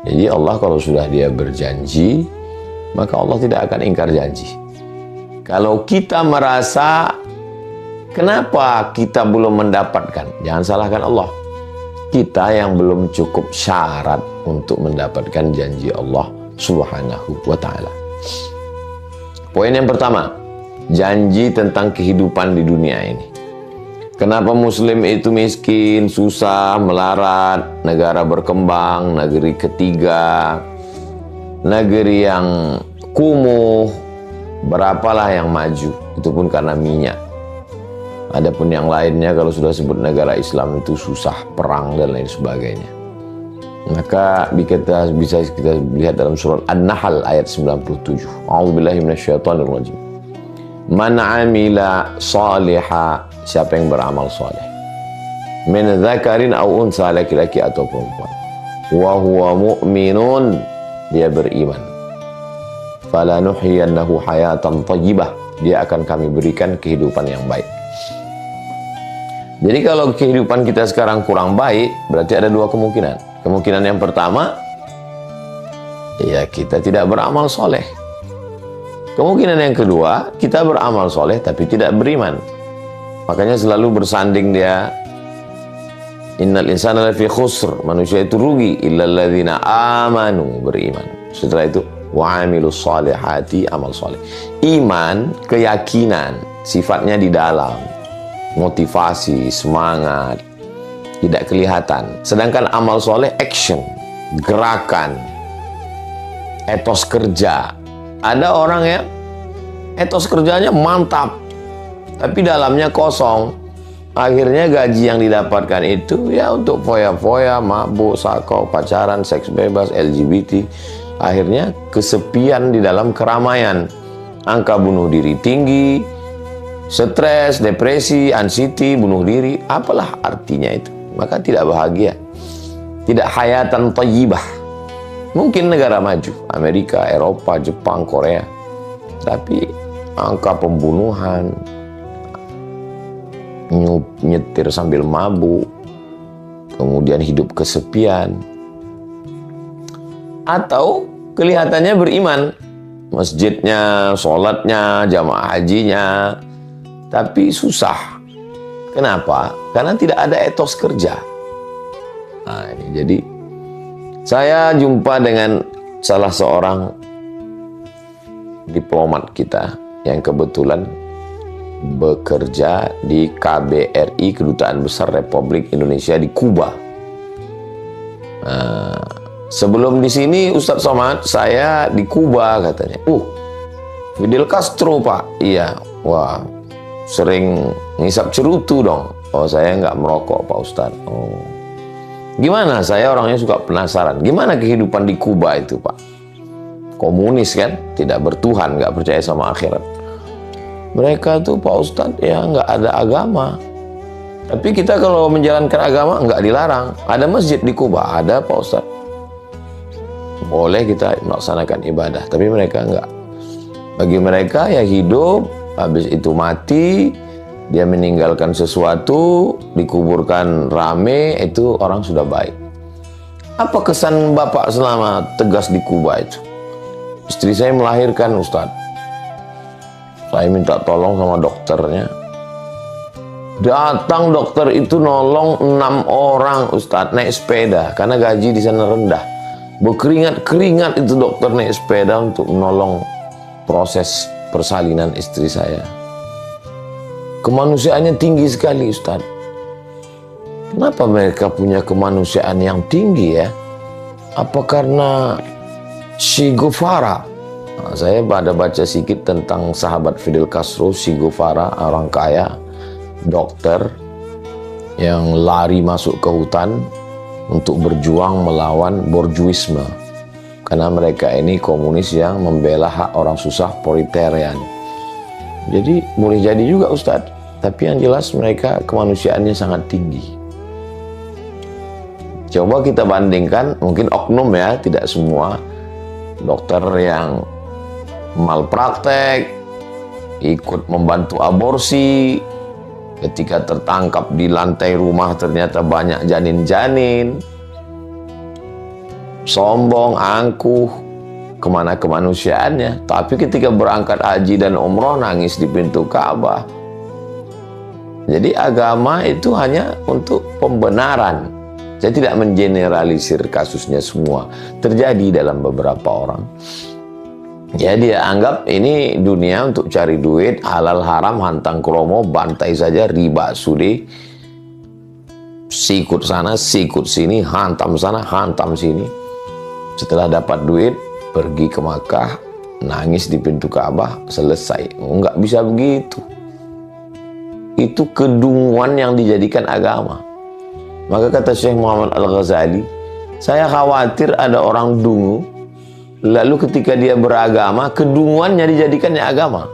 Jadi Allah kalau sudah dia berjanji, maka Allah tidak akan ingkar janji. Kalau kita merasa kenapa kita belum mendapatkan, jangan salahkan Allah. Kita yang belum cukup syarat untuk mendapatkan janji Allah Subhanahu wa ta'ala. Poin yang pertama, janji tentang kehidupan di dunia ini. Kenapa muslim itu miskin, susah, melarat, negara berkembang, negeri ketiga, negeri yang kumuh, berapalah yang maju, itu pun karena minyak. Adapun yang lainnya kalau sudah sebut negara Islam itu susah, perang dan lain sebagainya. Maka kita bisa lihat dalam surat An-Nahl ayat 97. A'udzubillahi minasyaitonirrajim. Man 'amila shaliha, siapa yang beramal saleh, min dzakarin aw unsa, laki-laki atau perempuan, wa huwa mu'minun, dia beriman, falanuhyiyannahu hayatan thayyibah, dia akan kami berikan kehidupan yang baik. Jadi kalau kehidupan kita sekarang kurang baik, berarti ada dua kemungkinan. Kemungkinan yang pertama, ya kita tidak beramal soleh. Kemungkinan yang kedua, kita beramal soleh tapi tidak beriman. Makanya selalu bersanding dia, innal insana lafi khusr, manusia itu rugi, illal ladzina amanu, beriman. Setelah itu, wa amilus solihati, amal soleh. Iman, keyakinan, sifatnya di dalam, motivasi, semangat, tidak kelihatan. Sedangkan amal soleh, action, gerakan, etos kerja. Ada orang yang etos kerjanya mantap, tapi dalamnya kosong. Akhirnya gaji yang didapatkan itu ya untuk foya-foya, mabuk, sakau, pacaran, seks bebas, LGBT. Akhirnya kesepian di dalam keramaian. Angka bunuh diri tinggi, stres, depresi, anxiety, bunuh diri. Apalah artinya itu? Maka tidak bahagia. Tidak hayatan thayyibah. Mungkin negara maju, Amerika, Eropa, Jepang, Korea. Tapi angka pembunuhan, nyetir sambil mabuk, kemudian hidup kesepian, atau kelihatannya beriman, masjidnya, sholatnya, jamaah hajinya, tapi susah. Kenapa? Karena tidak ada etos kerja. Nah, ini jadi saya jumpa dengan salah seorang diplomat kita yang kebetulan bekerja di KBRI, Kedutaan Besar Republik Indonesia di Kuba. Nah, sebelum di sini Ustadz Somad, saya di Kuba katanya. Fidel Castro Pak. Iya, wah sering ngisap cerutu dong. Oh saya nggak merokok Pak Ustadz. Oh gimana? Saya orangnya suka penasaran. Gimana kehidupan di Kuba itu Pak? Komunis kan, tidak bertuhan, nggak percaya sama akhirat. Mereka tuh Pak Ustadz ya nggak ada agama. Tapi kita kalau menjalankan agama nggak dilarang. Ada masjid di Kuba, ada Pak Ustadz. Boleh kita melaksanakan ibadah, tapi mereka nggak. Bagi mereka ya hidup, habis itu mati, dia meninggalkan sesuatu, dikuburkan rame, itu orang sudah baik. Apa kesan Bapak selama tegas di Kuba itu? Istri saya melahirkan Ustadz. Saya minta tolong sama dokternya. Datang dokter itu nolong 6 orang Ustadz naik sepeda, karena gaji di sana rendah. Berkeringat-keringat itu dokter naik sepeda untuk menolong proses persalinan istri saya. Kemanusiaannya tinggi sekali Ustadz. Kenapa mereka punya kemanusiaan yang tinggi ya? Apa karena Che Guevara? Nah, saya pada baca sedikit tentang sahabat Fidel Castro, Che Guevara, orang kaya, dokter yang lari masuk ke hutan untuk berjuang melawan borjuisme. Karena mereka ini komunis yang membela hak orang susah, proletarian. Jadi boleh jadi juga Ustadz, tapi yang jelas mereka kemanusiaannya sangat tinggi. Coba kita bandingkan, mungkin oknum ya, tidak semua dokter yang malpraktek, ikut membantu aborsi, ketika tertangkap di lantai rumah ternyata banyak janin-janin. sombong, angkuh, kemana kemanusiaannya. Tapi ketika berangkat haji dan umroh, nangis di pintu Ka'bah. Jadi agama itu hanya untuk pembenaran. Saya tidak mengeneralisir kasusnya semua. Terjadi dalam beberapa orang. Ya, dia anggap ini dunia untuk cari duit, halal haram, hantang kromo, bantai saja, riba, sudi, sikut sana, sikut sini, hantam sana, hantam sini. Setelah dapat duit, pergi ke Makkah, nangis di pintu Ka'bah, selesai. Nggak bisa begitu. Itu kedunguan yang dijadikan agama. Maka kata Syekh Muhammad Al-Ghazali, saya khawatir ada orang dungu, lalu ketika dia beragama, kedunguannya dijadikannya agama.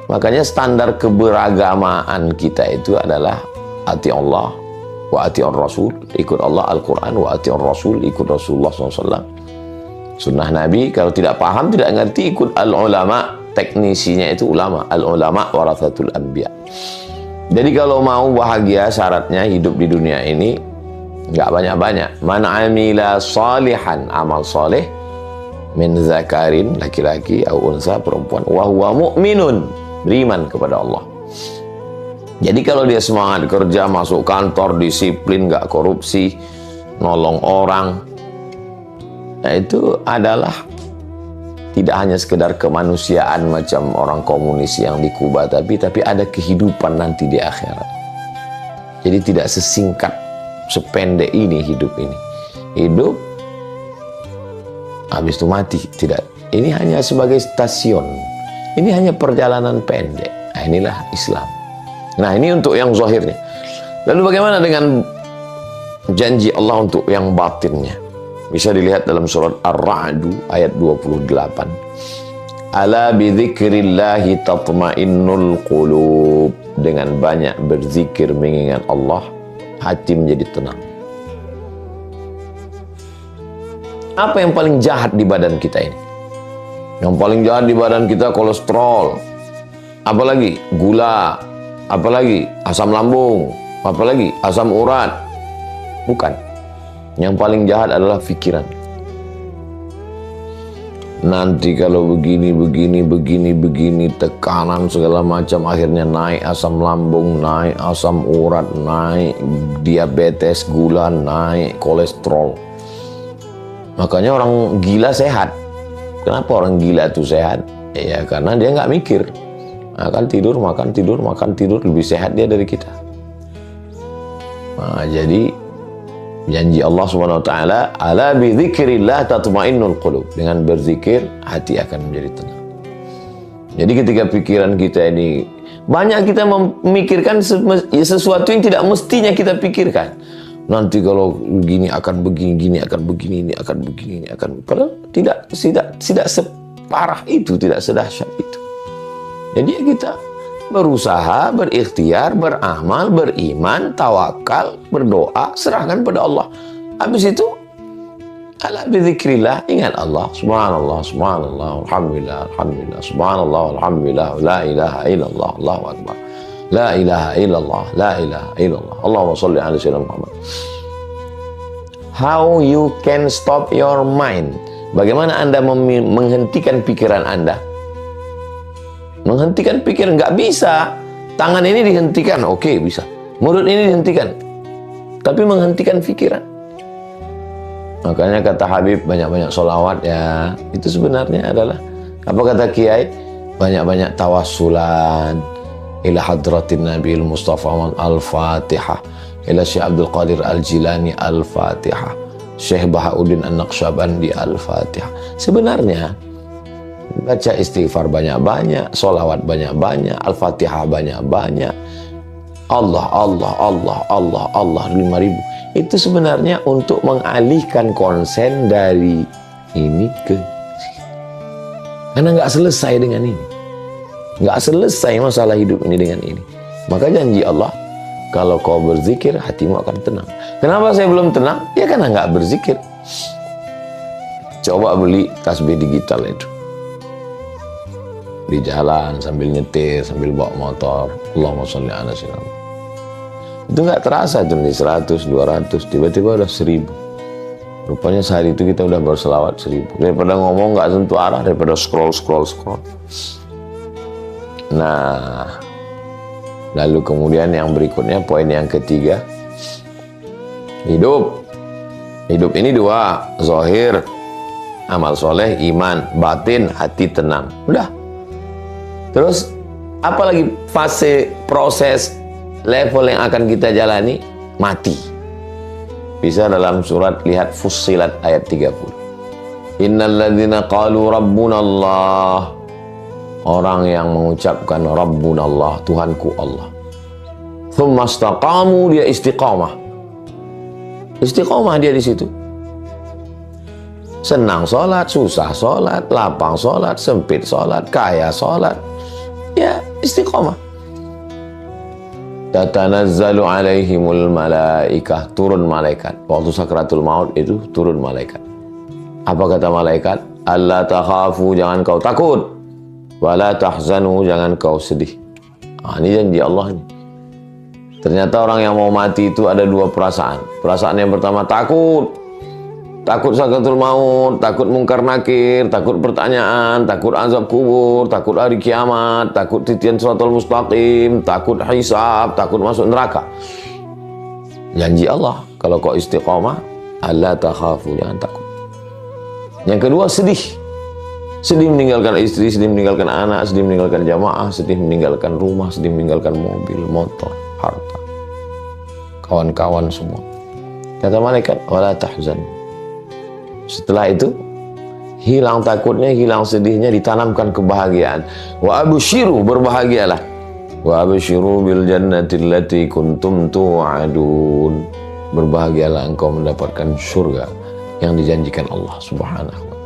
Makanya standar keberagamaan kita itu adalah ati Allah wa ati Rasul, ikut Allah Al-Quran, wa ati Rasul, ikut Rasulullah SAW. Sunnah Nabi, kalau tidak paham, tidak ngerti, ikut al-ulama. Teknisinya itu ulama. Al-ulama warathatul anbiya. Jadi kalau mau bahagia, syaratnya hidup di dunia ini nggak banyak-banyak. Man amila salihan, amal soleh, min zakarin, laki-laki, au unsa, perempuan, wa huwa mu'minun, beriman kepada Allah. Jadi kalau dia semangat kerja, masuk kantor, disiplin, nggak korupsi, nolong orang, nah itu adalah tidak hanya sekedar kemanusiaan macam orang komunis yang di Kuba, tapi ada kehidupan nanti di akhirat. Jadi tidak sesingkat, sependek ini hidup ini. Hidup habis itu mati, tidak. Ini hanya sebagai stasiun. Ini hanya perjalanan pendek. Nah, inilah Islam. Nah, ini untuk yang zahirnya. Lalu bagaimana dengan janji Allah untuk yang batinnya? Bisa dilihat dalam surat Ar-Ra'd ayat 28. Ala bidzikrillahi tatmainnul qulub. Dengan banyak berzikir mengingat Allah, hati menjadi tenang. Apa yang paling jahat di badan kita ini? Yang paling jahat di badan kita kolesterol. Apalagi gula, apalagi asam lambung, apalagi asam urat. Bukan. Yang paling jahat adalah pikiran. Nanti kalau begini, tekanan segala macam, akhirnya naik asam lambung, naik asam urat, naik diabetes, gula, naik kolesterol. Makanya orang gila sehat. Kenapa orang gila itu sehat? Ya karena dia nggak mikir. Makan tidur, makan tidur, makan tidur, lebih sehat dia dari kita. Nah, jadi janji Allah Subhanahu wa taala, ala bi dzikrillah tatmainnul qulub. Dengan berzikir hati akan menjadi tenang. Jadi ketika pikiran kita ini banyak, kita memikirkan sesuatu yang tidak mestinya kita pikirkan. Nanti kalau begini akan begini, gini akan begini, ini akan begini, ini akan, padahal tidak separah itu, tidak sedahsyat itu. Jadi kita berusaha, berikhtiar, beramal, beriman, tawakal, berdoa, serahkan pada Allah. Habis itu, ala bidzikrillah, ingat Allah. Subhanallah, subhanallah, alhamdulillah, alhamdulillah, subhanallah, alhamdulillah, la ilaha illallah, Allahu akbar. La ilaha illallah, la ilaha illallah. Allahumma sholli ala sayyidina Muhammad. How you can stop your mind? Bagaimana Anda menghentikan pikiran Anda? Menghentikan pikiran nggak bisa. Tangan ini dihentikan, oke, bisa. Mulut ini dihentikan, tapi menghentikan pikiran. Makanya kata Habib, banyak-banyak sholawat ya. Itu sebenarnya adalah apa kata Kiai? Banyak-banyak tawassulan ila hadratin Nabil Mustafa Al-Fatihah, ila Syekh Abdul Qadir Al-Jilani Al-Fatihah, Syekh Bahauddin An-Naqsyabandi Al-Fatihah. Sebenarnya baca istighfar banyak-banyak, sholawat banyak-banyak, Al-Fatihah banyak-banyak, Allah, Allah, Allah, Allah, Allah 5.000. Itu sebenarnya untuk mengalihkan konsen dari ini ke sini. Karena nggak selesai dengan ini. Nggak selesai masalah hidup ini dengan ini. Maka janji Allah, kalau kau berzikir, hatimu akan tenang. Kenapa saya belum tenang? Ya karena nggak berzikir. Coba beli tasbih digital itu. Di jalan, sambil nyetir, sambil bawa motor. Allahumma sholli ala sayyidina. Itu nggak terasa tuh, nih 100, 200, tiba-tiba udah 1000. Rupanya sehari itu kita udah berselawat 1000. Daripada ngomong nggak tentu arah, daripada scroll. Nah, lalu kemudian yang berikutnya, poin yang ketiga, hidup ini dua, zahir amal soleh, iman, batin hati tenang. Udah. Terus apalagi fase proses level yang akan kita jalani? Mati. Bisa dalam surat, lihat Fussilat ayat 30. Innalladzina qalu rabbunallah, orang yang mengucapkan rabbunallah, Tuhanku Allah. Tsumma istaqamu, dia istiqamah. Istiqamah dia di situ. Senang sholat, susah sholat, lapang sholat, sempit sholat, kaya sholat. Ya, istiqamah. Tatanazzalu alaihimul malaikah, turun malaikat. Waktu sakratul maut itu turun malaikat. Apa kata malaikat? Alla takhafu, jangan kau takut. Wala tahzanu, jangan kau sedih. Ini janji Allah nih. Ternyata orang yang mau mati itu ada dua perasaan. Perasaan yang pertama takut. Takut sakratul maut, takut mungkar nakir, takut pertanyaan, takut azab kubur, takut hari kiamat, takut titian siratal mustaqim, takut hisab, takut masuk neraka. Janji Allah, kalau kau istiqamah, alla takhafu, jangan takut. Yang kedua, sedih. Sedih meninggalkan istri, sedih meninggalkan anak, sedih meninggalkan jamaah, sedih meninggalkan rumah, sedih meninggalkan mobil, motor, harta, kawan-kawan semua. Kata malaikat, wala tahzan. Setelah itu hilang takutnya, hilang sedihnya, ditanamkan kebahagiaan. Wa absyiru, berbahagialah. Wa absyiru bil jannati allati kuntum tu'adun. Berbahagialah engkau mendapatkan surga yang dijanjikan Allah Subhanahu wa ta'ala.